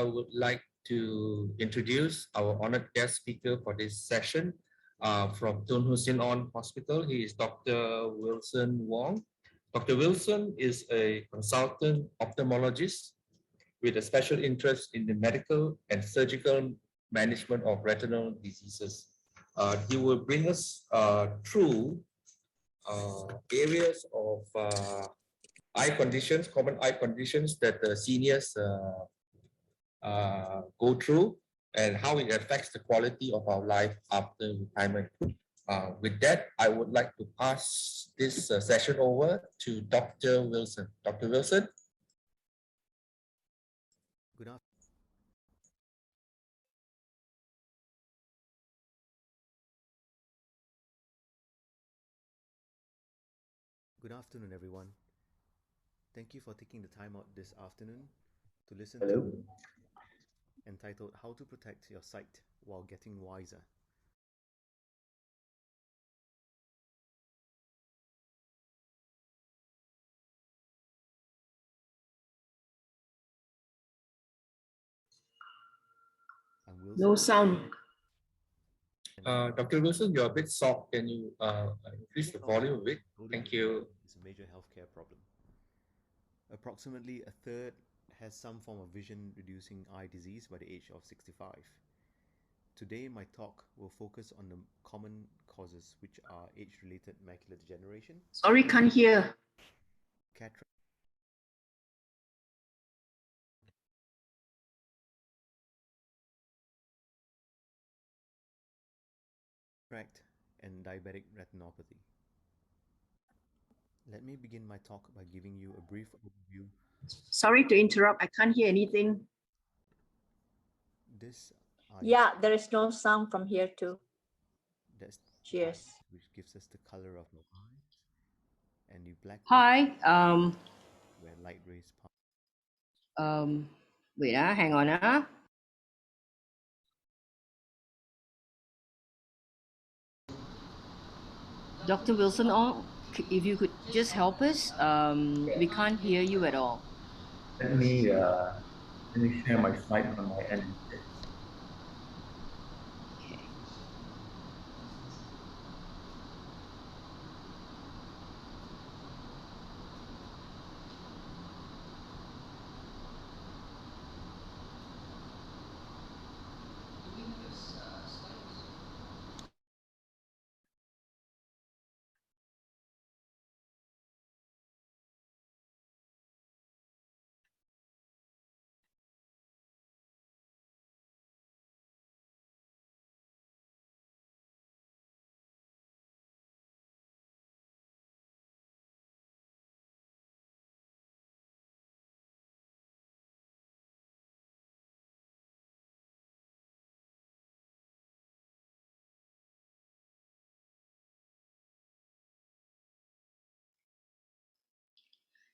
I would like to introduce our honored guest speaker for this session from Tun Hussein On Hospital. He is Dr. Wilson Wong. Dr. Wilson is a consultant ophthalmologist with a special interest in the medical and surgical management of retinal diseases. He will bring us through areas of eye conditions, common eye conditions that the seniors go through and how it affects the quality of our life after retirement. With that, I would like to pass this session over to Dr. Wilson. Dr. Wilson? Good afternoon, everyone. Thank you for taking the time out this afternoon to listen Hello. to entitled How to Protect Your Sight While Getting Wiser. No sound. Dr. Wilson, you're a bit soft. Can you increase the volume a bit? Thank you. It's a major healthcare problem. Approximately a third has some form of vision reducing eye disease by the age of 65. Today, my talk will focus on the common causes, which are age-related macular degeneration. Sorry, can't hear. Cataract. And diabetic retinopathy. Let me begin my talk by giving you a brief overview. Sorry to interrupt. I can't hear anything. Yeah, there is no sound from here too. Cheers. Which gives us the color of your eye and the black. Hi. Where light rays pass. Wait, hang on. Dr. Wilson, if you could just help us, we can't hear you at all. Let me share my slide on my end.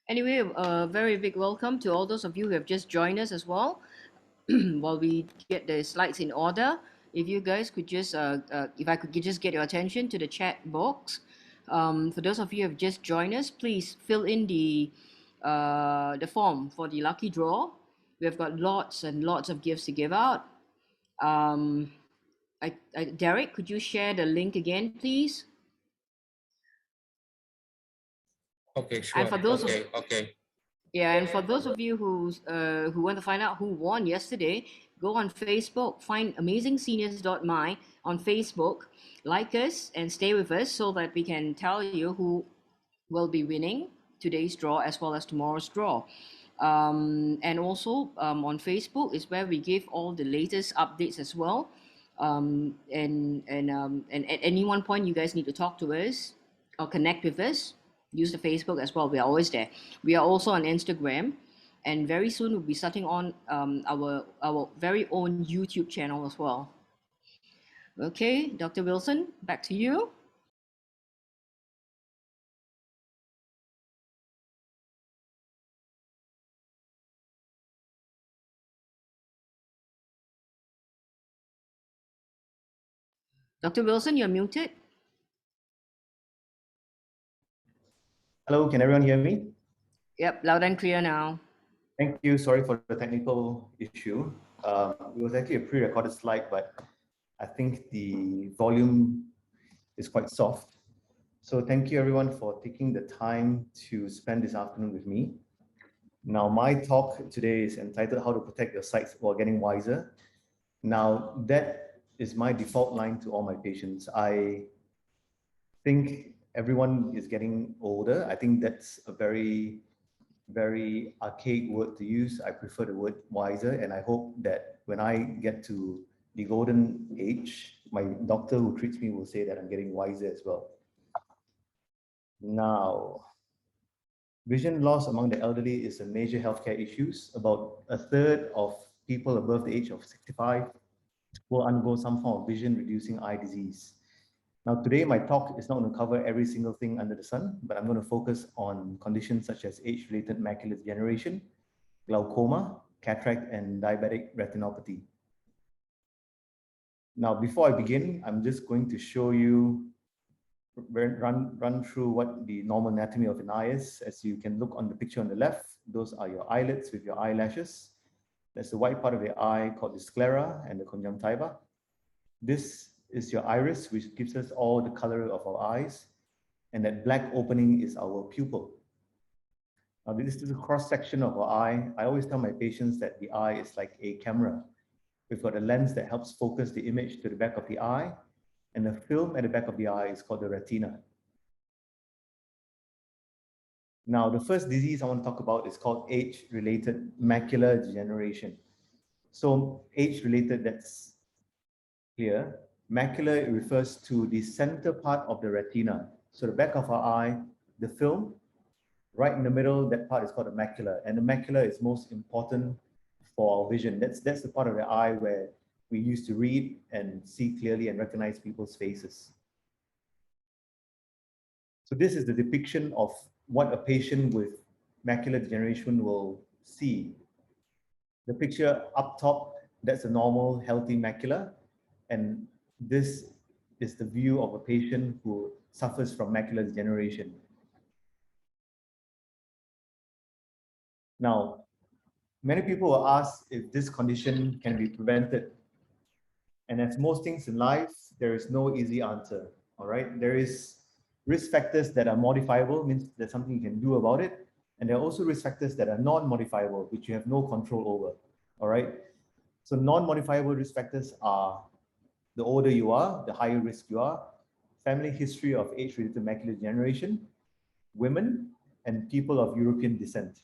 Anyway, very big welcome to all those of you who have just joined us as well. While we get the slides in order, if you guys could just, if I could just get your attention to the chat box. For those of you who have just joined us, please fill in the form for the lucky draw. We've got lots and lots of gifts to give out. Derek, could you share the link again, please? Okay, sure. And for those and for those of you who want to find out who won yesterday, go on Facebook, find AmazingSeniors.my on Facebook, like us and stay with us so that we can tell you who will be winning today's draw as well as tomorrow's draw. And also on Facebook is where we give all the latest updates as well. And at any one point you guys need to talk to us or connect with us, use the Facebook as well. We are always there. We are also on Instagram, and very soon we'll be starting on our very own YouTube channel as well. Okay, Dr. Wilson, back to you. Dr. Wilson, you're muted. Hello, can everyone hear me? Yep, loud and clear now. Thank you. Sorry for the technical issue. It was actually a pre-recorded slide, but I think the volume is quite soft. So thank you everyone for taking the time to spend this afternoon with me. Now, my talk today is entitled How to Protect Your Sight While Getting Wiser. Now, that is my default line to all my patients. I think everyone is getting older. I think that's a very archaic word to use. I prefer the word wiser, and I hope that when I get to the golden age, my doctor who treats me will say that I'm getting wiser as well. Now, vision loss among the elderly is a major healthcare issue. About a third of people above the age of 65 will undergo some form of vision reducing eye disease. Now, today, my talk is not going to cover every single thing under the sun, but I'm going to focus on conditions such as age-related macular degeneration, glaucoma, cataract, and diabetic retinopathy. Now, before I begin, I'm just going to show you, run through what the normal anatomy of an eye is. As you can look on the picture on the left, those are your eyelids with your eyelashes. There's the white part of the eye called the sclera and the conjunctiva. This is your iris, which gives us all the color of our eyes. And that black opening is our pupil. Now, this is a cross-section of our eye. I always tell my patients that the eye is like a camera. We've got a lens that helps focus the image to the back of the eye, and the film at the back of the eye is called the retina. Now, the first disease I want to talk about is called age-related macular degeneration. So age-related, that's clear. Macular refers to the center part of the retina. So the back of our eye, the film, right in the middle, that part is called the macula. And the macula is most important for our vision. That's the part of the eye where we used to read and see clearly and recognize people's faces. So this is the depiction of what a patient with macular degeneration will see. The picture up top, that's a normal, healthy macula. And this is the view of a patient who suffers from macular degeneration. Now, many people will ask if this condition can be prevented. And as most things in life, there is no easy answer, all right? There is risk factors that are modifiable, means there's something you can do about it. And there are also risk factors that are non-modifiable, which you have no control over, all right? So non-modifiable risk factors are the older you are, the higher risk you are, family history of age-related macular degeneration, women, and people of European descent.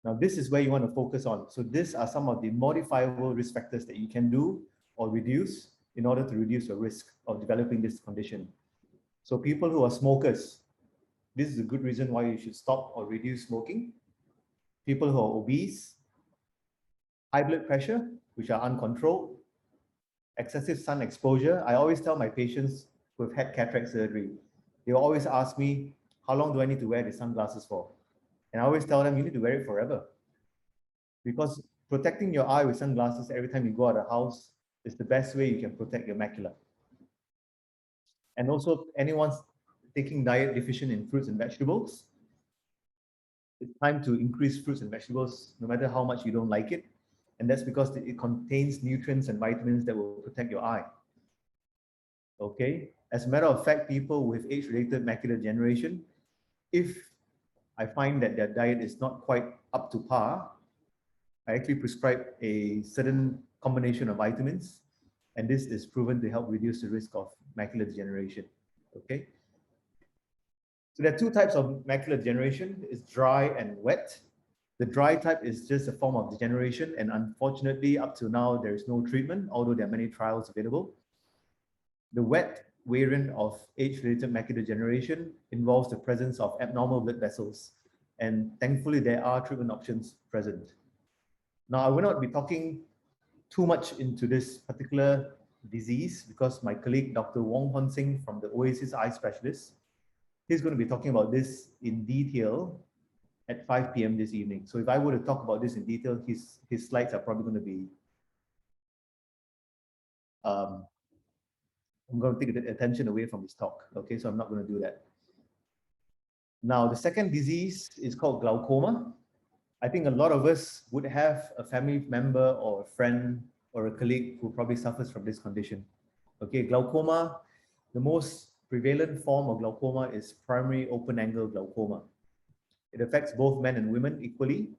Now, this is where you want to focus on. So these are some of the modifiable risk factors that you can do or reduce in order to reduce your risk of developing this condition. So people who are smokers, this is a good reason why you should stop or reduce smoking. People who are obese, high blood pressure, which are uncontrolled, excessive sun exposure. I always tell my patients who have had cataract surgery, they always ask me, how long do I need to wear the sunglasses for? And I always tell them, you need to wear it forever. Because protecting your eye with sunglasses every time you go out of the house is the best way you can protect your macula. And also, anyone taking diet deficient in fruits and vegetables, it's time to increase fruits and vegetables, no matter how much you don't like it. And that's because it contains nutrients and vitamins that will protect your eye. Okay? As a matter of fact, people with age-related macular degeneration, if I find that their diet is not quite up to par, I actually prescribe a certain combination of vitamins, and this is proven to help reduce the risk of macular degeneration. Okay? So there are two types of macular degeneration. It's dry and wet. The dry type is just a form of degeneration, and unfortunately, up to now, there is no treatment, although there are many trials available. The wet variant of age-related macular degeneration involves the presence of abnormal blood vessels, and thankfully, there are treatment options present. Now, I will not be talking too much into this particular disease because my colleague, Dr. Wong Hon Sing from the Oasis Eye Specialist, he's going to be talking about this in detail at 5 p.m. this evening. So if I were to talk about this in detail, his slides are probably going to be, I'm going to take the attention away from his talk. Okay, so I'm not going to do that. Now, the second disease is called glaucoma. I think a lot of us would have a family member or a friend or a colleague who probably suffers from this condition. Okay, glaucoma, the most prevalent form of glaucoma is primary open-angle glaucoma. It affects both men and women equally.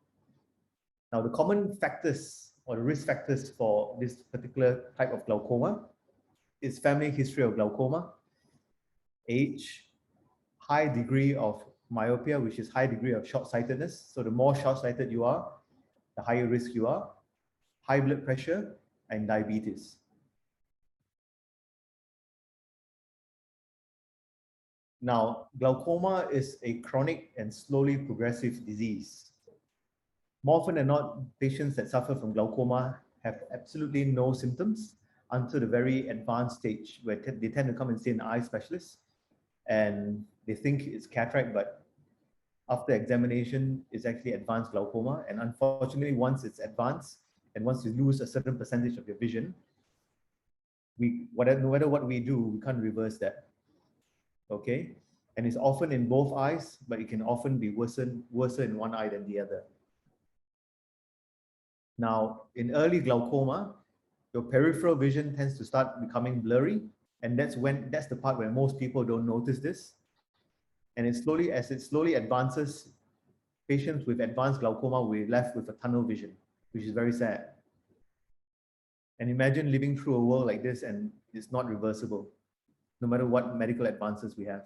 Now, the common factors or the risk factors for this particular type of glaucoma is family history of glaucoma, age, high degree of myopia, which is high degree of short-sightedness. So the more short-sighted you are, the higher risk you are, high blood pressure, and diabetes. Now, glaucoma is a chronic and slowly progressive disease. More often than not, patients that suffer from glaucoma have absolutely no symptoms until the very advanced stage where they tend to come and see an eye specialist and they think it's cataract, but after examination, it's actually advanced glaucoma. And unfortunately, once it's advanced and once you lose a certain percentage of your vision, no matter what we do, we can't reverse that. Okay? And it's often in both eyes, but it can often be worse in one eye than the other. Now, in early glaucoma, your peripheral vision tends to start becoming blurry, and that's the part where most people don't notice this. And as it slowly advances, patients with advanced glaucoma will be left with a tunnel vision, which is very sad. And imagine living through a world like this and it's not reversible, no matter what medical advances we have.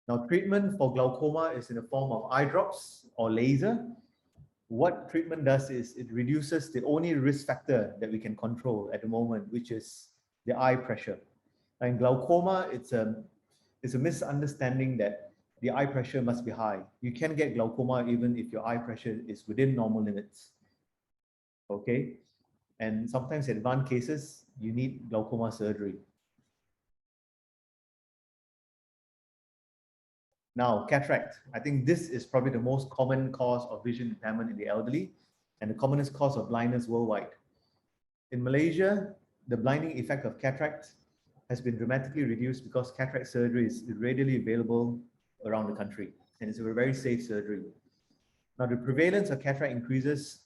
Now, treatment for glaucoma is in the form of eye drops or laser. What treatment does is it reduces the only risk factor that we can control at the moment, which is the eye pressure. Now, in glaucoma, it's a misunderstanding that the eye pressure must be high. You can get glaucoma even if your eye pressure is within normal limits. Okay? And sometimes in advanced cases, you need glaucoma surgery. Now, cataract. I think this is probably the most common cause of vision impairment in the elderly and the commonest cause of blindness worldwide. In Malaysia, the blinding effect of cataract has been dramatically reduced because cataract surgery is readily available around the country, and it's a very safe surgery. Now, the prevalence of cataract increases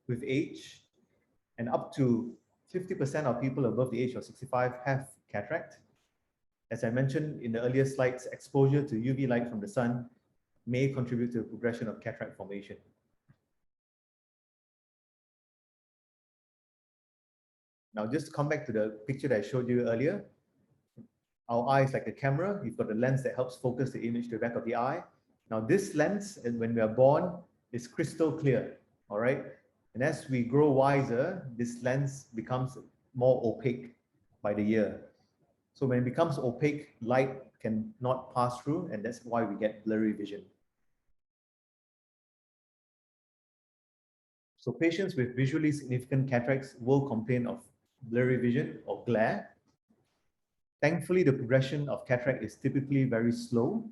with age, and up to 50% of people above the age of 65 have cataract. As I mentioned in the earlier slides, exposure to UV light from the sun may contribute to the progression of cataract formation. Now, just to come back to the picture that I showed you earlier, our eye is like a camera. You've got the lens that helps focus the image to the back of the eye. Now, this lens, when we are born, is crystal clear, all right? And as we grow wiser, this lens becomes more opaque by the year. So when it becomes opaque, light cannot pass through, and that's why we get blurry vision. So patients with visually significant cataracts will complain of blurry vision or glare. Thankfully, the progression of cataract is typically very slow,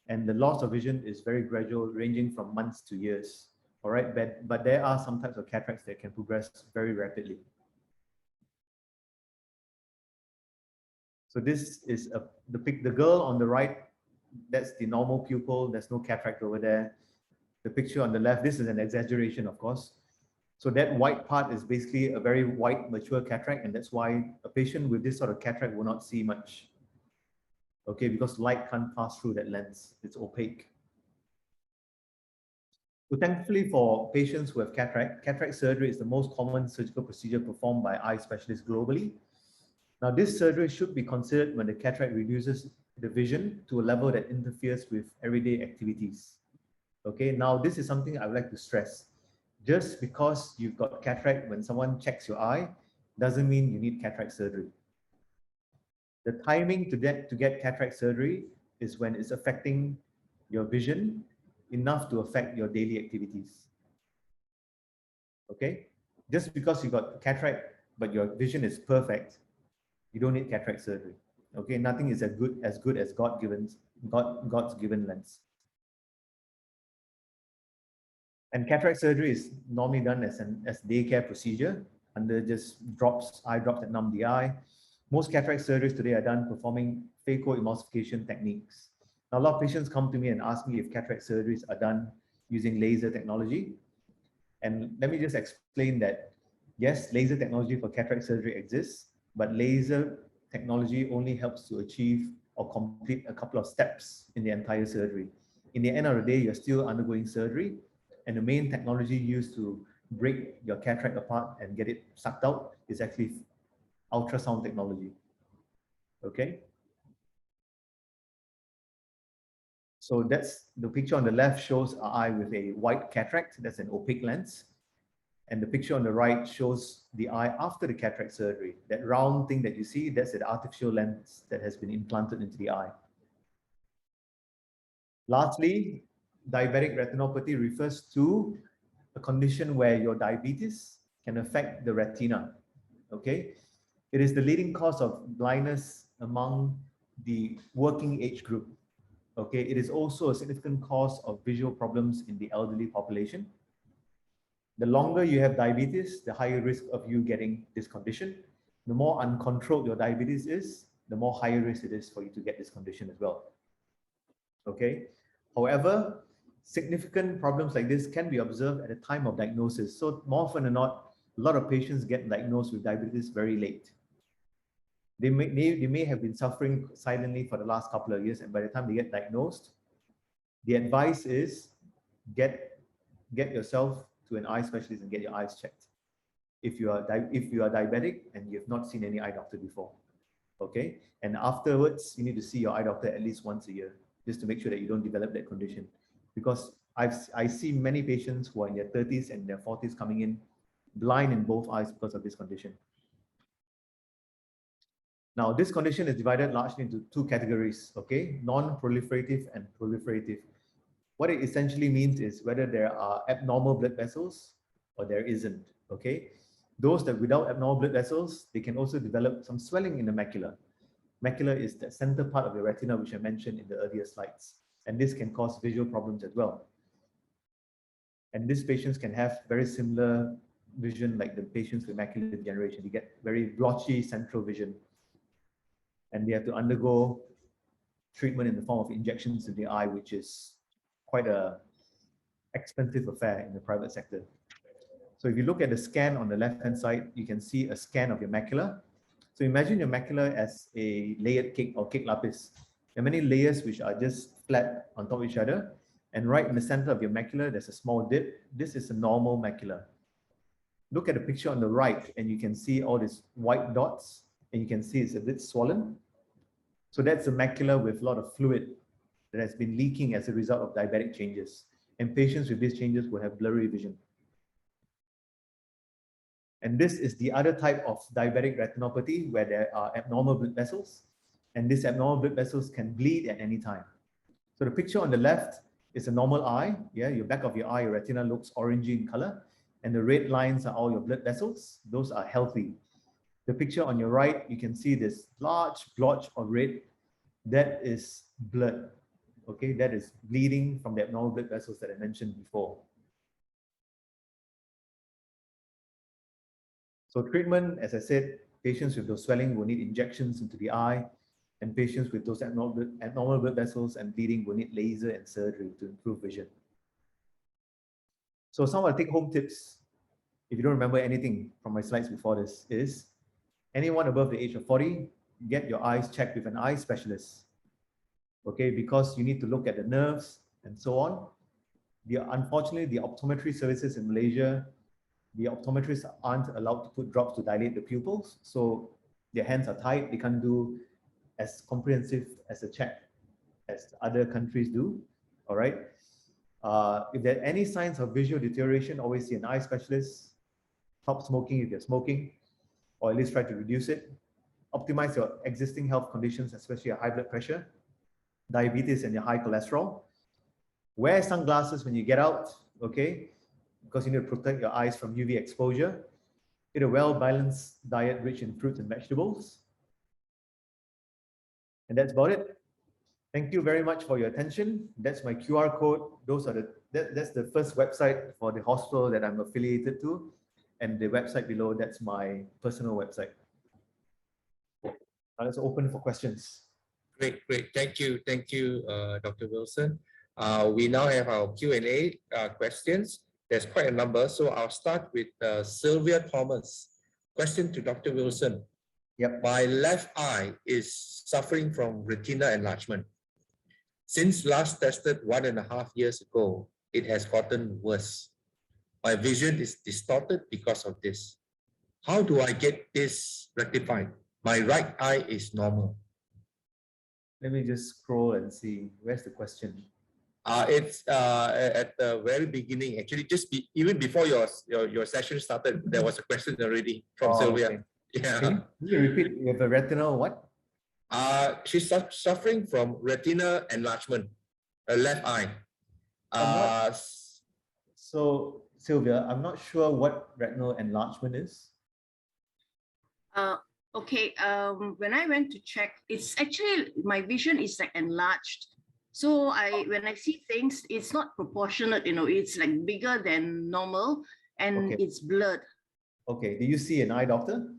and the loss of vision is very gradual, ranging from months to years. All right, but there are some types of cataracts that can progress very rapidly. So this is the girl on the right. That's the normal pupil. There's no cataract over there. The picture on the left, this is an exaggeration, of course. So that white part is basically a very white, mature cataract, and that's why a patient with this sort of cataract will not see much. Okay, because light can't pass through that lens. It's opaque. So thankfully for patients who have cataract surgery is the most common surgical procedure performed by eye specialists globally. Now, this surgery should be considered when the cataract reduces the vision to a level that interferes with everyday activities. Okay, now this is something I would like to stress. Just because you've got cataract when someone checks your eye doesn't mean you need cataract surgery. The timing to get cataract surgery is when it's affecting your vision enough to affect your daily activities. Okay, just because you got cataract but your vision is perfect, you don't need cataract surgery. Okay, nothing is as good as God's given lens. And cataract surgery is normally done as daycare procedure under just eye drops that numb the eye. Most cataract surgeries today are done performing phacoemulsification techniques. Now, a lot of patients come to me and ask me if cataract surgeries are done using laser technology. And let me just explain that, yes, laser technology for cataract surgery exists, but laser technology only helps to achieve or complete a couple of steps in the entire surgery. In the end of the day, you're still undergoing surgery, and the main technology used to break your cataract apart and get it sucked out is actually ultrasound technology. Okay. So that's the picture on the left shows an eye with a white cataract. That's an opaque lens. And the picture on the right shows the eye after the cataract surgery. That round thing that you see, that's an artificial lens that has been implanted into the eye. Lastly, diabetic retinopathy refers to a condition where your diabetes can affect the retina. Okay, it is the leading cause of blindness among the working age group. Okay, it is also a significant cause of visual problems in the elderly population. The longer you have diabetes, the higher risk of you getting this condition. The more uncontrolled your diabetes is, the more higher risk it is for you to get this condition as well. Okay. However, significant problems like this can be observed at the time of diagnosis. So more often than not, a lot of patients get diagnosed with diabetes very late. They may have been suffering silently for the last couple of years, and by the time they get diagnosed, the advice is get yourself to an eye specialist and get your eyes checked. If you are diabetic and you have not seen any eye doctor before, okay, and afterwards you need to see your eye doctor at least once a year, just to make sure that you don't develop that condition. Because I see many patients who are in their 30s and their 40s coming in blind in both eyes because of this condition. Now, this condition is divided largely into two categories, okay? Non-proliferative and proliferative. What it essentially means is whether there are abnormal blood vessels or there isn't, okay? Those that without abnormal blood vessels, they can also develop some swelling in the macula. Macula is the center part of the retina, which I mentioned in the earlier slides. And this can cause visual problems as well. And these patients can have very similar vision like the patients with macular degeneration. They get very blotchy central vision. And they have to undergo treatment in the form of injections in the eye, which is quite an expensive affair in the private sector. So if you look at the scan on the left-hand side, you can see a scan of your macula. So imagine your macula as a layered cake or cake lapis. There are many layers which are just flat on top of each other. And right in the center of your macula, there's a small dip. This is a normal macula. Look at the picture on the right, and you can see all these white dots, and you can see it's a bit swollen. So that's a macula with a lot of fluid that has been leaking as a result of diabetic changes. And patients with these changes will have blurry vision. And this is the other type of diabetic retinopathy where there are abnormal blood vessels. And these abnormal blood vessels can bleed at any time. So the picture on the left is a normal eye. Yeah, your back of your eye, your retina looks orangey in color. And the red lines are all your blood vessels. Those are healthy. The picture on your right, you can see this large blotch of red. That is blood. Okay, that is bleeding from the abnormal blood vessels that I mentioned before. So treatment, as I said, patients with those swelling will need injections into the eye, and patients with those abnormal blood vessels and bleeding will need laser and surgery to improve vision. So some of the take-home tips, if you don't remember anything from my slides before this, is anyone above the age of 40, get your eyes checked with an eye specialist. Okay, because you need to look at the nerves and so on. Unfortunately, the optometry services in Malaysia, the optometrists aren't allowed to put drops to dilate the pupils. So their hands are tied. They can't do as comprehensive as a check as other countries do. All right. If there are any signs of visual deterioration, always see an eye specialist. Stop smoking if you're smoking, or at least try to reduce it. Optimize your existing health conditions, especially your high blood pressure, diabetes, and your high cholesterol. Wear sunglasses when you get out, okay? Because you need to protect your eyes from UV exposure. Eat a well-balanced diet rich in fruits and vegetables. And that's about it. Thank you very much for your attention. That's my QR code. That's the first website for the hospital that I'm affiliated to. And the website below, that's my personal website. Now let's open for questions. Great. Thank you, Dr. Wilson. We now have our Q&A questions. There's quite a number, so I'll start with Sylvia Thomas. Question to Dr. Wilson. Yep. My left eye is suffering from retina enlargement. Since last tested 1.5 years ago, it has gotten worse. My vision is distorted because of this. How do I get this rectified? My right eye is normal. Let me just scroll and see. Where's the question? It's at the very beginning, actually, even before your session started, there was a question already from Sylvia. Okay. Yeah. Can you repeat? You have a retinal what? She's suffering from retina enlargement, left eye. So Sylvia, I'm not sure what retinal enlargement is. Okay, when I went to check, it's actually, my vision is like enlarged. So when I see things, it's not proportionate, it's like bigger than normal and Okay. it's blurred. Okay, do you see an eye doctor?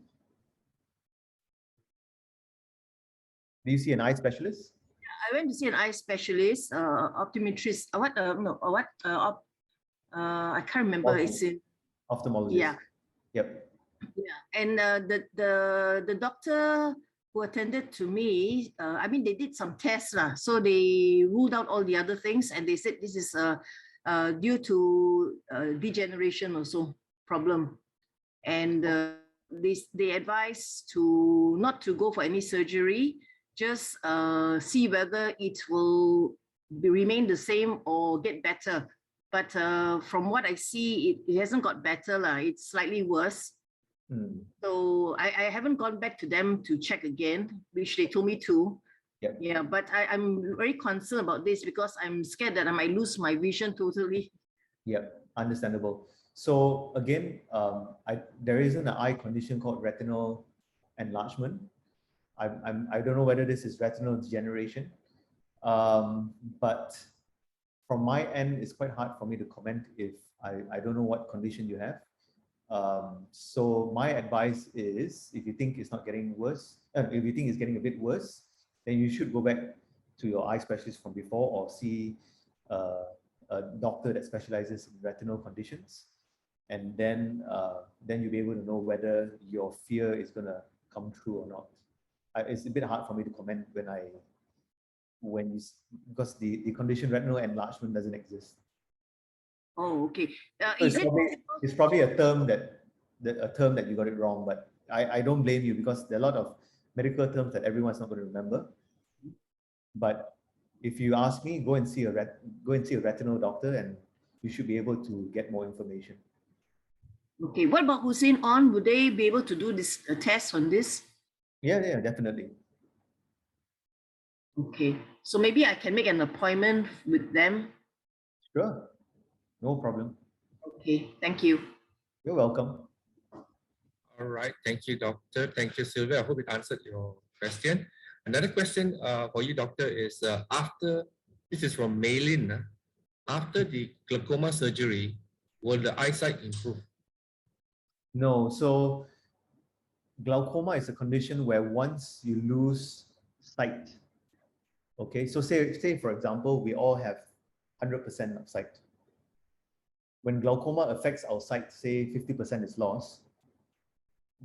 Do you see an eye specialist? I went to see an eye specialist, optometrist, I can't remember. It's in Ophthalmologist. Yeah. Yep. Yeah, and the doctor who attended to me, they did some tests lah. So they ruled out all the other things, and they said this is due to degeneration also problem, and they advised to not to go for any surgery, just see whether it will remain the same or get better. But from what I see, it hasn't got better lah. It's slightly worse. So I haven't gone back to them to check again, which they told me to. Yep. Yeah, but I'm very concerned about this because I'm scared that I might lose my vision totally. Yep, understandable. So again, there isn't an eye condition called retinal enlargement. I don't know whether this is retinal degeneration, but from my end, it's quite hard for me to comment if I don't know what condition you have. So my advice is, if you think it's not getting worse, if you think it's getting a bit worse, then you should go back to your eye specialist from before or see a doctor that specializes in retinal conditions, and then you'll be able to know whether your fear is going to come true or not. It's a bit hard for me to comment because the condition retinal enlargement doesn't exist. Oh, okay. So it's probably a term that you got it wrong, but I don't blame you because there are a lot of medical terms that everyone's not going to remember. But if you ask me, go and see a retinal doctor, and you should be able to get more information. Okay. What about Hussein On? Would they be able to do this test on this? Yeah, definitely. Okay. So maybe I can make an appointment with them. Sure. No problem. Okay. Thank you. You're welcome. All right. Thank you, doctor. Thank you, Sylvia. I hope it answered your question. Another question for you, doctor, is this is from Maylin. After the glaucoma surgery, will the eyesight improve? No. So glaucoma is a condition where once you lose sight, okay, so say for example, we all have 100% of sight. When glaucoma affects our sight, say 50% is lost,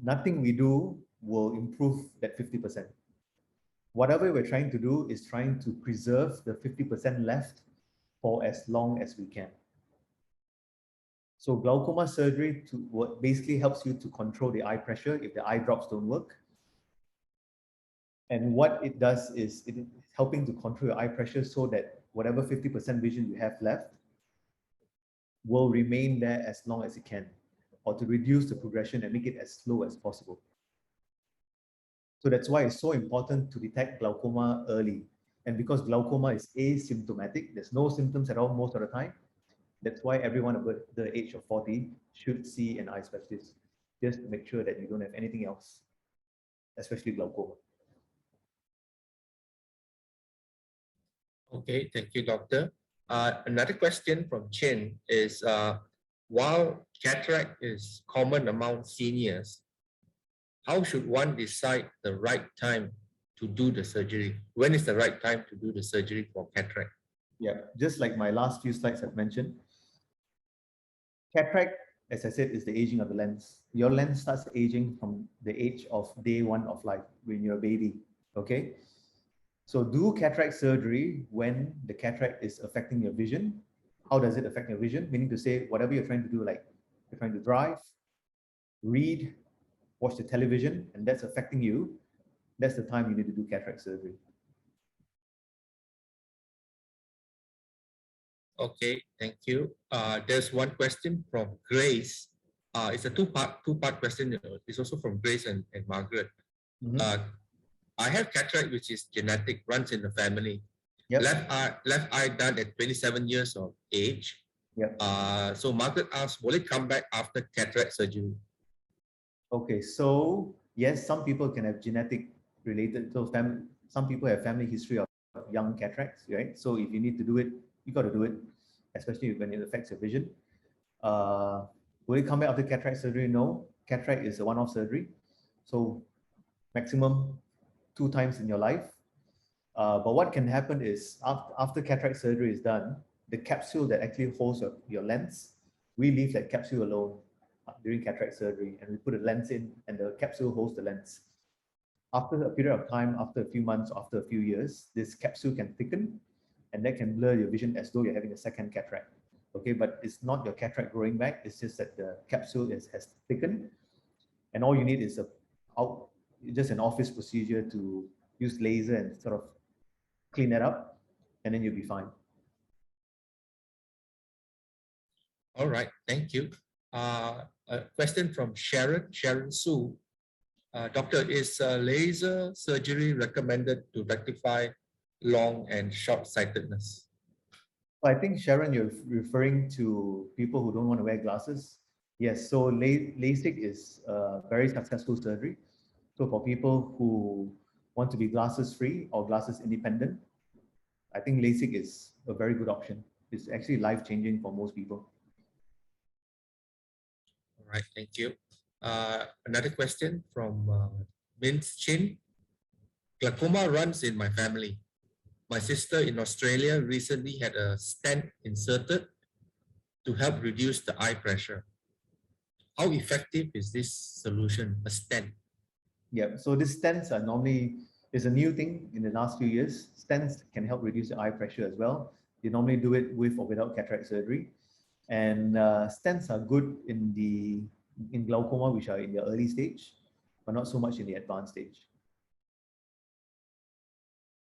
nothing we do will improve that 50%. Whatever we're trying to do is trying to preserve the 50% left for as long as we can. So glaucoma surgery basically helps you to control the eye pressure if the eye drops don't work. And what it does is it is helping to control your eye pressure so that whatever 50% vision you have left will remain there as long as it can, or to reduce the progression and make it as slow as possible. So that's why it's so important to detect glaucoma early. And because glaucoma is asymptomatic, there's no symptoms at all most of the time. That's why everyone over the age of 40 should see an eye specialist, just to make sure that you don't have anything else, especially glaucoma. Okay, thank you, doctor. Another question from Chen is, while cataract is common among seniors, how should one decide the right time to do the surgery? When is the right time to do the surgery for cataract? Yeah, just like my last few slides have mentioned, cataract, as I said, is the aging of the lens. Your lens starts aging from the age of day one of life when you're a baby. Okay. So do cataract surgery when the cataract is affecting your vision. How does it affect your vision? Meaning to say, whatever you're trying to do, like you're trying to drive, read, watch the television, and that's affecting you, that's the time you need to do cataract surgery. Okay, thank you. There's one question from Grace. It's a two-part question. It's also from Grace and Margaret. Mhm. I have cataract, which is genetic, runs in the family. Yep. Left eye done at 27 years of age. Yep. So Margaret asked, will it come back after cataract surgery? Okay, so yes, some people can have genetic related, so some people have family history of young cataracts, right? So if you need to do it, you got to do it, especially when it affects your vision. Will it come back after cataract surgery? No, cataract is a one-off surgery, so maximum 2 times in your life. But what can happen is after cataract surgery is done, the capsule that actually holds your lens, we leave that capsule alone during cataract surgery, and we put a lens in, and the capsule holds the lens. After a period of time, after a few months, after a few years, this capsule can thicken, and that can blur your vision as though you're having a second cataract. Okay, but it's not your cataract growing back. It's just that the capsule has thickened, and all you need is just an office procedure to use laser and sort of clean that up, and then you'll be fine. All right, thank you. A question from Sharon Su. Doctor, is laser surgery recommended to rectify long and short-sightedness? I think, Sharon, you're referring to people who don't want to wear glasses. Yes, so LASIK is a very successful surgery. So for people who want to be glasses free or glasses independent, I think LASIK is a very good option. It's actually life-changing for most people. All right, thank you. Another question from Vince Chin. Glaucoma runs in my family. My sister in Australia recently had a stent inserted to help reduce the eye pressure. How effective is this solution, a stent? Yeah, so these stents are normally, is a new thing in the last few years. Stents can help reduce the eye pressure as well. You normally do it with or without cataract surgery. And stents are good in glaucoma, which are in the early stage, but not so much in the advanced stage.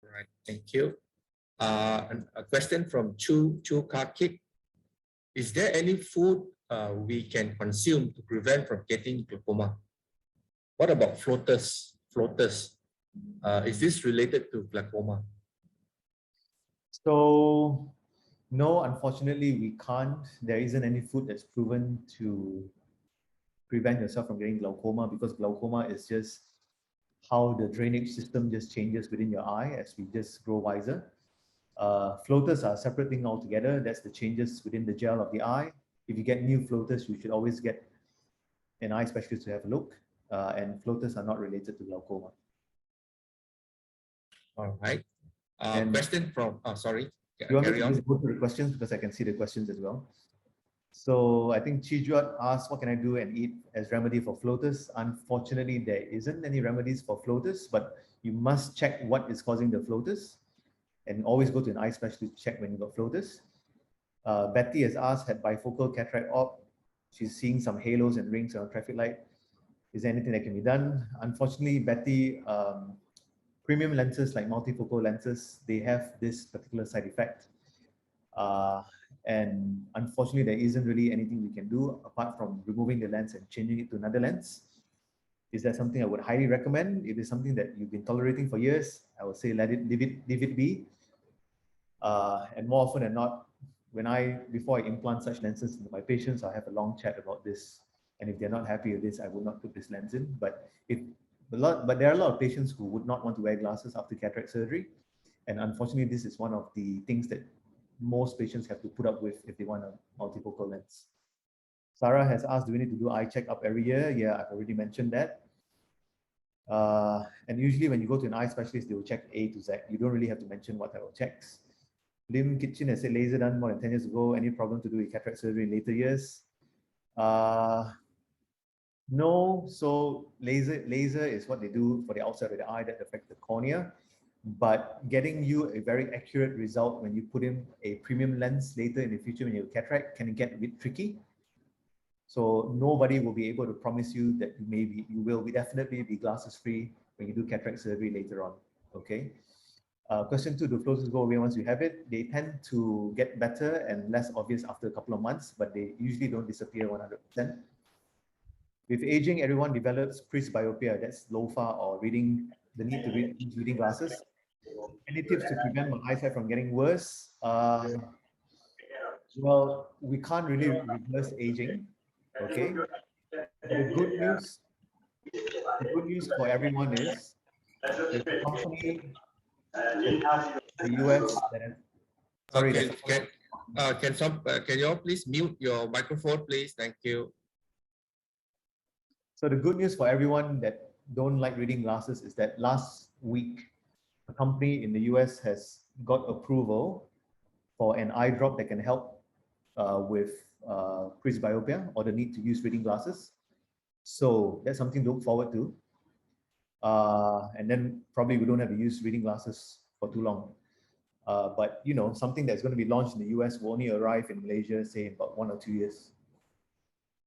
All right, thank you. A question from Chu Kakik. Is there any food we can consume to prevent from getting glaucoma? What about floaters? Is this related to glaucoma? So no, unfortunately, we can't. There isn't any food that's proven to prevent yourself from getting glaucoma, because glaucoma is just how the drainage system just changes within your eye as we just grow wiser. Floaters are a separate thing altogether. That's the changes within the gel of the eye. If you get new floaters, you should always get an eye specialist to have a look. And floaters are not related to glaucoma. All right. And question from, sorry. you want me Carry to on. just go through the questions, because I can see the questions as well. So I think Chijuat asked, what can I do and eat as remedy for floaters? Unfortunately, there isn't any remedies for floaters, but you must check what is causing the floaters, and always go to an eye specialist to check when you got floaters. Betty has asked, had bifocal cataract op. She's seeing some halos and rings on a traffic light. Is there anything that can be done? Unfortunately, Betty, premium lenses like multifocal lenses, they have this particular side effect. And unfortunately, there isn't really anything we can do apart from removing the lens and changing it to another lens. Is that something I would highly recommend? If it's something that you've been tolerating for years, I would say leave it be. And more often than not, before I implant such lenses into my patients, I have a long chat about this. And if they're not happy with this, I will not put this lens in. But there are a lot of patients who would not want to wear glasses after cataract surgery. And unfortunately, this is one of the things that most patients have to put up with if they want a multifocal lens. Sarah has asked, do we need to do eye checkup every year? Yeah, I've already mentioned that. And usually when you go to an eye specialist, they will check A to Z. You don't really have to mention what type of checks. Lim Kitchen has said laser done more than 10 years ago. Any problem to do with cataract surgery in later years? No. So laser is what they do for the outside of the eye that affects the cornea. But getting you a very accurate result when you put in a premium lens later in the future when you have cataract can get a bit tricky. So nobody will be able to promise you that you will definitely be glasses free when you do cataract surgery later on. Okay. Question 2, do floaters go away once you have it? They tend to get better and less obvious after a couple of months, but they usually don't disappear 100%. With aging, everyone develops presbyopia, that's LOFA, or the need to use reading glasses. Any tips to prevent my eyesight from getting worse? Well, we can't really reverse aging. Okay. The good news for everyone is there's a company in the US that has, sorry, can you all please mute your microphone, please? Thank you. So the good news for everyone that don't like reading glasses is that last week, a company in the US has got approval for an eye drop that can help with presbyopia or the need to use reading glasses. So that's something to look forward to. And then probably we don't have to use reading glasses for too long. But you know, something that's going to be launched in the US will only arrive in Malaysia, say in about 1 or 2 years.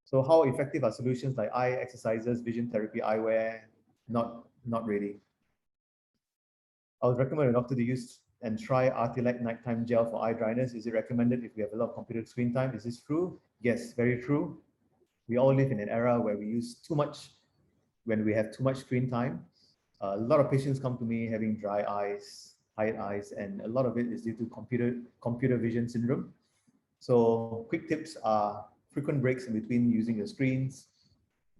So how effective are solutions like eye exercises, vision therapy, eyewear? Not really. I would recommend a doctor to use and try Artilect nighttime gel for eye dryness. Is it recommended if we have a lot of computer screen time? Is this true? Yes, very true. We all live in an era where we use too much, when we have too much screen time. A lot of patients come to me having dry eyes, tired eyes, and a lot of it is due to computer vision syndrome. So quick tips are frequent breaks in between using your screens.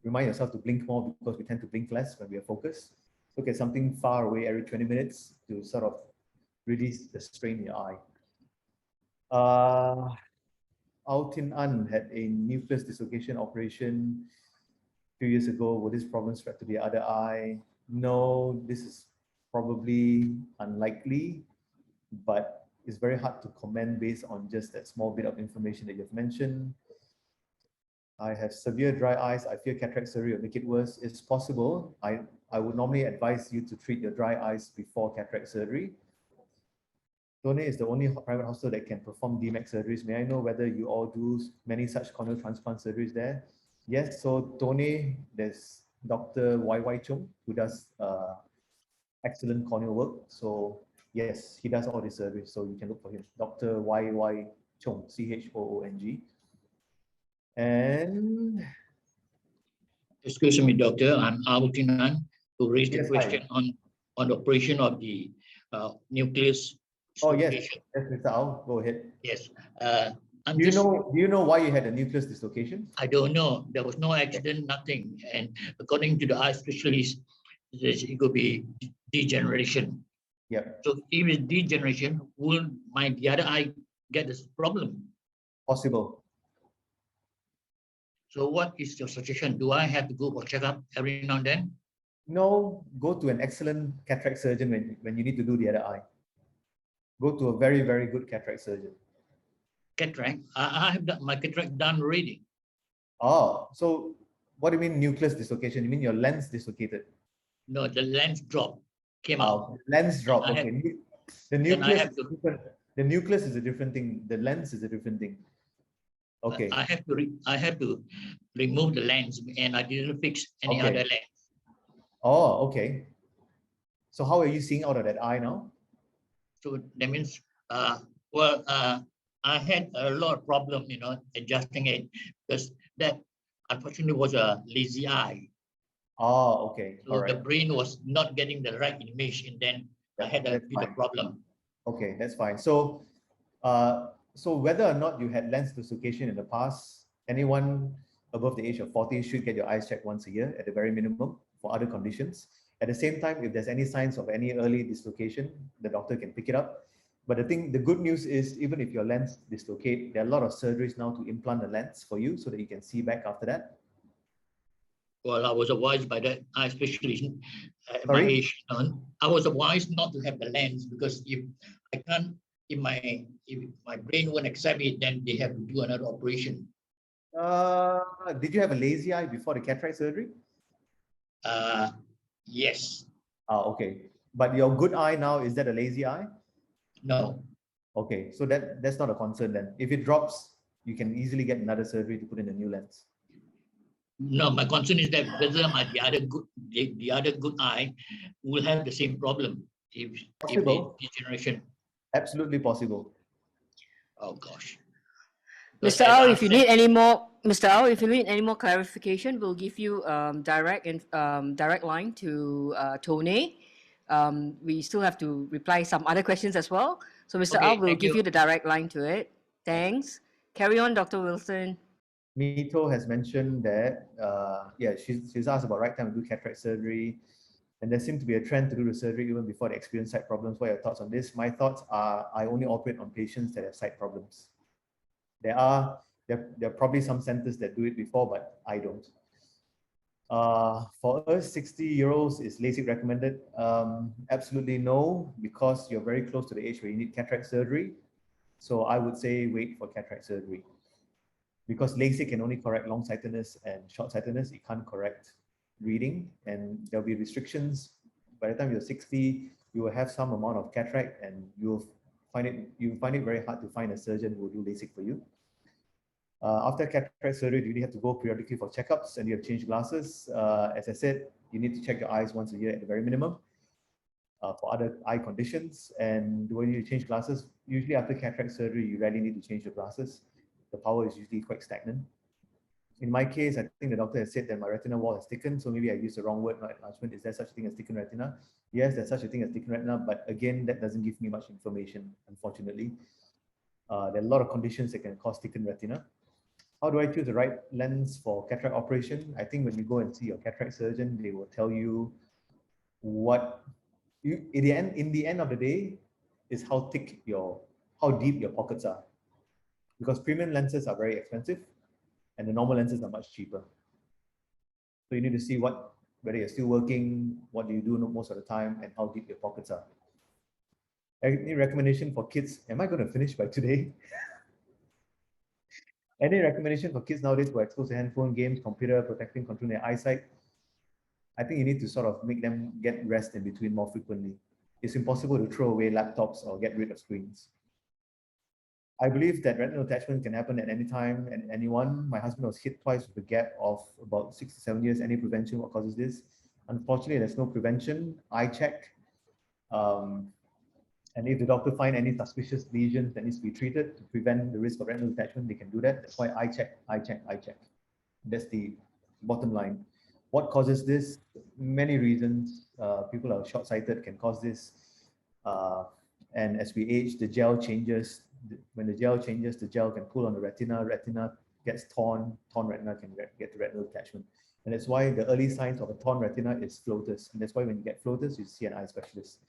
Remind yourself to blink more because we tend to blink less when we are focused. Look at something far away every 20 minutes to sort of release the strain in your eye. Ao Tin An had a nucleus dislocation operation a few years ago. Will this problem spread to the other eye? No, this is probably unlikely, but it's very hard to comment based on just that small bit of information that you've mentioned. I have severe dry eyes. I fear cataract surgery will make it worse. It's possible. I would normally advise you to treat your dry eyes before cataract surgery. Tone is the only private hospital that can perform DMAC surgeries. May I know whether you all do many such corneal transplant surgeries there? Yes, so Tone, there's Dr. Y.Y. Chung, who does excellent corneal work. So yes, he does all the surgeries, so you can look for him. Dr. Y.Y. Chung, C-H-O-O-N-G. And excuse me, doctor, I'm Ao Tin An, who raised the yes, question on the operation of the nucleus. Oh yes, Mr. Ao, go ahead. Yes. Do you know why you had a nucleus dislocation? I don't know. There was no accident, nothing. And according to the eye specialist, it could be degeneration. Yeah. So if it's degeneration, will the other eye get this problem? Possible. So what is your suggestion? Do I have to go for checkup every now and then? No, go to an excellent cataract surgeon when you need to do the other eye. Go to a very, very good cataract surgeon. Cataract? I have my cataract done already. Oh, so what do you mean nucleus dislocation? You mean your lens dislocated? No, the lens drop came out. Lens drop. Okay. The nucleus is a different thing. The lens is a different thing. Okay. I have to remove the lens, and I didn't fix any other lens. Oh, okay. So how are you seeing out of that eye now? So that means, I had a lot of problem, adjusting it, because that unfortunately was a lazy eye. Oh, okay. So the brain was not getting the right image, and then I had a bit of problem. Okay, that's fine. So, so whether or not you had lens dislocation in the past, anyone above the age of 40 should get your eyes checked once a year at the very minimum for other conditions. At the same time, if there's any signs of any early dislocation, the doctor can pick it up. But the good news is, even if your lens dislocate, there are a lot of surgeries now to implant a lens for you so that you can see back after that. Well, I was advised by that eye specialist at my age. I was advised not to have the lens because if I can't if my brain won't accept it, then they have to do another operation. Did you have a lazy eye before the cataract surgery? Yes. Okay. But your good eye now, is that a lazy eye? No. Okay, so that's not a concern then. If it drops, you can easily get another surgery to put in a new lens. No, my concern is that whether the other good eye will have the same problem if Possible. degeneration. Absolutely possible. Oh gosh. Mr. Au, if you need any more, Mr. Au, if you need any more clarification, we'll give you direct line to Tony. We still have to reply some other questions as well. So Mr. Au will give you the direct line to it. Thanks. Carry on, Dr. Wilson. Mito has mentioned that, she's asked about right time to do cataract surgery. And there seems to be a trend to do the surgery even before they experience sight problems. What are your thoughts on this? My thoughts are I only operate on patients that have sight problems. There are probably some centers that do it before, but I don't. For us, 60-year-olds, is LASIK recommended? Absolutely no, because you're very close to the age where you need cataract surgery. So I would say wait for cataract surgery. Because LASIK can only correct long-sightedness and short-sightedness, it can't correct reading, and there'll be restrictions. By the time you're 60, you will have some amount of cataract, and you'll find it very hard to find a surgeon who will do LASIK for you. After cataract surgery, you really have to go periodically for checkups, and you have to change glasses. As I said, you need to check your eyes once a year at the very minimum for other eye conditions. And when you change glasses, usually after cataract surgery, you rarely need to change your glasses. The power is usually quite stagnant. In my case, I think the doctor has said that my retina wall has thickened, so maybe I used the wrong word, not enlargement. Is there such a thing as thickened retina? Yes, there's such a thing as thickened retina, but again, that doesn't give me much information, unfortunately. There are a lot of conditions that can cause thickened retina. How do I choose the right lens for cataract operation? I think when you go and see your cataract surgeon, they will tell you what in the end of the day is how deep your pockets are. Because premium lenses are very expensive and the normal lenses are much cheaper. So you need to see whether you're still working, what do you do most of the time, and how deep your pockets are. Any recommendation for kids? Am I going to finish by today? Any recommendation for kids nowadays who are exposed to handphone, games, computer, controlling their eyesight? I think you need to sort of make them get rest in between more frequently. It's impossible to throw away laptops or get rid of screens. I believe that retinal detachment can happen at any time and anyone. My husband was hit twice with a gap of about 6 to 7 years. Any prevention? What causes this? Unfortunately, there's no prevention. Eye check. And if the doctor finds any suspicious lesions that needs to be treated to prevent the risk of retinal detachment, they can do that. That's why eye check. That's the bottom line. What causes this? Many reasons. People are short-sighted can cause this. And as we age, the gel changes. When the gel changes, the gel can pull on the retina. Retina gets torn. Torn retina can get to retinal detachment. And that's why the early signs of a torn retina is floaters. And that's why when you get floaters, you see an eye specialist.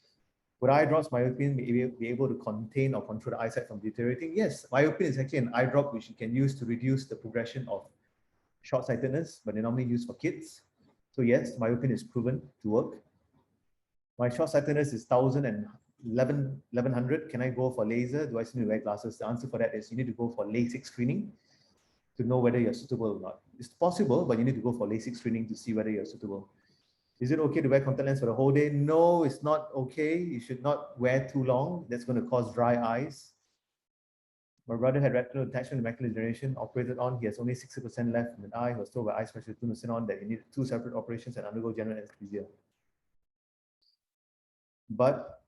Would eye drops, myopia, be able to contain or control the eyesight from deteriorating? Yes, myopia is actually an eye drop which you can use to reduce the progression of short-sightedness, but they're normally used for kids. So yes, myopia is proven to work. My short-sightedness is 1100. Can I go for laser? Do I still need to wear glasses? The answer for that is you need to go for LASIK screening to know whether you're suitable or not. It's possible, but you need to go for LASIK screening to see whether you're suitable. Is it okay to wear contact lens for the whole day? No, it's not okay. You should not wear too long. That's going to cause dry eyes. My brother had retinal detachment and macular degeneration operated on. He has only 60% left in an eye. He was told by eye specialist Tun Hussein on that he needed 2 separate operations and undergo general anesthesia. But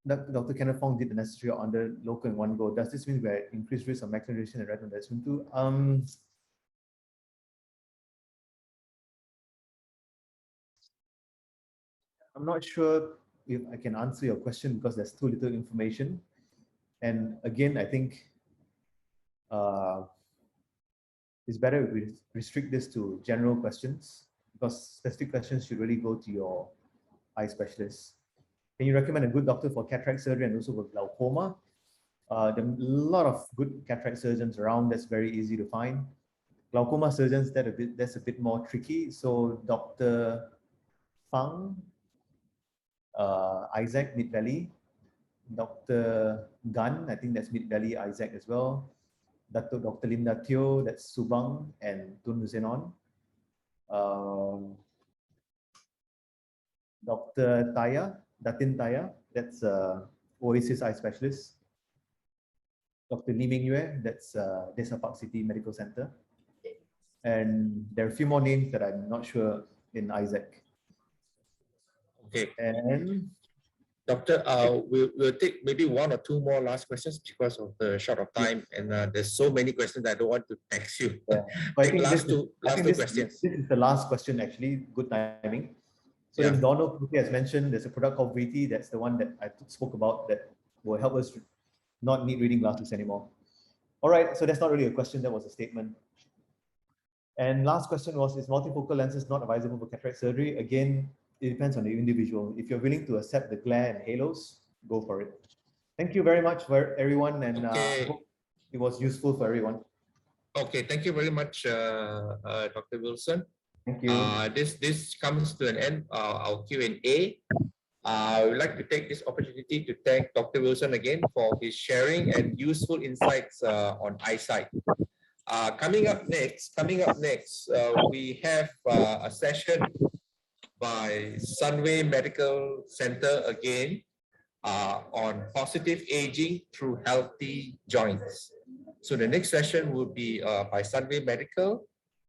Dr. Kenneth Fong did the necessary under local in one go. Does this mean we're at increased risk of macular degeneration and retinal detachment too? I'm not sure if I can answer your question because there's too little information. And again, I think it's better if we restrict this to general questions because specific questions should really go to your eye specialist. Can you recommend a good doctor for cataract surgery and also for glaucoma? There are a lot of good cataract surgeons around. That's very easy to find. Glaucoma surgeons, that's a bit more tricky. So Dr. Fang, Isaac, Mid Valley, Dr. Gan, I think that's Mid Valley Isaac as well. Dr. Linda Teo, that's Subang and Tun Husenon. Dr. Taya, Datin Taya, that's Oasis Eye Specialist. Dr. Lee Ming Yue, that's Desa Park City Medical Center. And there are a few more names that I'm not sure in Isaac. Okay. And Doctor, we'll take maybe one or two more last questions because of the short of time, and there's so many questions I don't want to text you. yeah. So I think last two questions. This is the last question actually. Good timing. So Yeah. in Donald has mentioned, there's a product called Viti. That's the one that I spoke about that will help us not need reading glasses anymore. All right, so that's not really a question, that was a statement. And last question was, is multifocal lenses not advisable for cataract surgery? Again, it depends on the individual. If you're willing to accept the glare and halos, go for it. Thank you very much for everyone, and I hope it was useful for everyone. Okay, thank you very much, Dr. Wilson. Thank you. This comes to an end, our Q&A. I would like to take this opportunity to thank Dr. Wilson again for his sharing and useful insights on eyesight. Coming up next, we have a session by Sunway Medical Center again on positive aging through healthy joints. So the next session will be by Sunway Medical,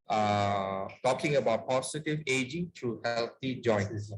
talking about positive aging through healthy joints.